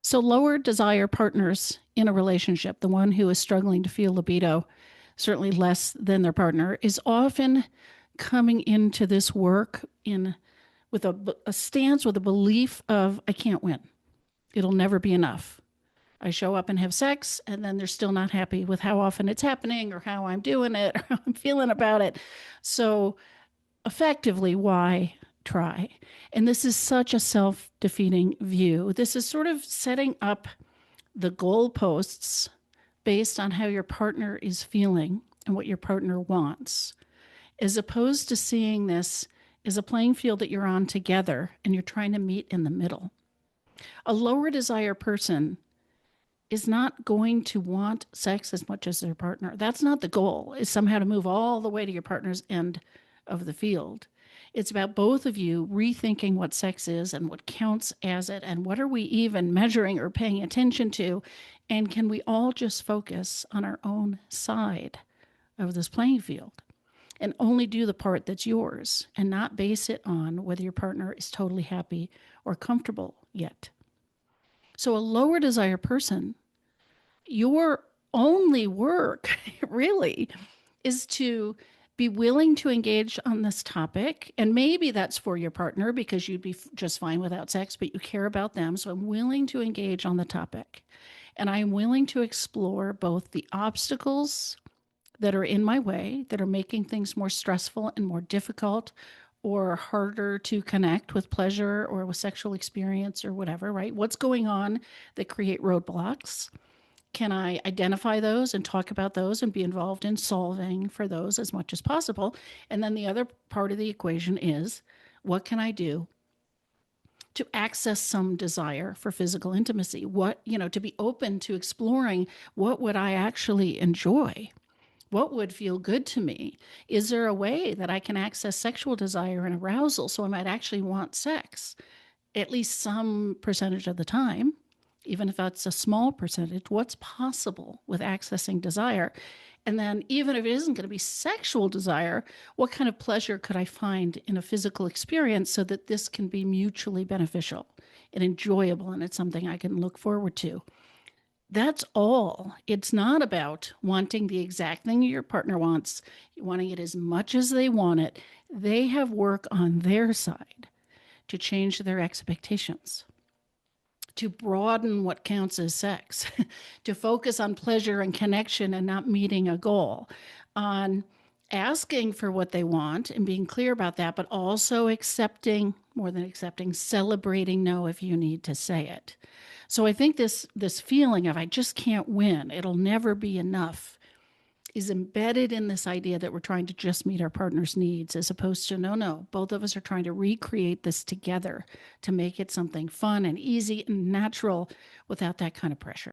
So, lower desire partners in a relationship, the one who is struggling to feel libido, certainly less than their partner, is often coming into this work in with a stance with a belief of, I can't win. It'll never be enough. I show up and have sex, and then they're still not happy with how often it's happening or how I'm doing it or how I'm feeling about it. So, effectively, why try? And this is such a self defeating view. This is sort of setting up the goalposts based on how your partner is feeling and what your partner wants, as opposed to seeing this as a playing field that you're on together and you're trying to meet in the middle. A lower desire person is not going to want sex as much as their partner. That's not the goal, is somehow to move all the way to your partner's end of the field. It's about both of you rethinking what sex is and what counts as it and what are we even measuring or paying attention to. And can we all just focus on our own side of this playing field and only do the part that's yours and not base it on whether your partner is totally happy or comfortable yet. So a lower desire person, your only work really is to be willing to engage on this topic. And maybe that's for your partner because you'd be just fine without sex, but you care about them. So I'm willing to engage on the topic. And I'm willing to explore both the obstacles that are in my way, that are making things more stressful and more difficult or harder to connect with pleasure or with sexual experience or whatever, right? What's going on that create roadblocks? Can I identify those and talk about those and be involved in solving for those as much as possible? And then the other part of the equation is, what can I do to access some desire for physical intimacy? What, to be open to exploring what would I actually enjoy? What would feel good to me? Is there a way that I can access sexual desire and arousal so I might actually want sex at least some percentage of the time? Even if that's a small percentage, what's possible with accessing desire? And then even if it isn't going to be sexual desire, what kind of pleasure could I find in a physical experience so that this can be mutually beneficial and enjoyable and it's something I can look forward to? That's all. It's not about wanting the exact thing your partner wants, wanting it as much as they want it. They have work on their side to change their expectations, to broaden what counts as sex, to focus on pleasure and connection and not meeting a goal, on asking for what they want and being clear about that, but also accepting, more than accepting, celebrating no if you need to say it. So I think this feeling of I just can't win, it'll never be enough, is embedded in this idea that we're trying to just meet our partner's needs, as opposed to no, both of us are trying to recreate this together to make it something fun and easy and natural without that kind of pressure.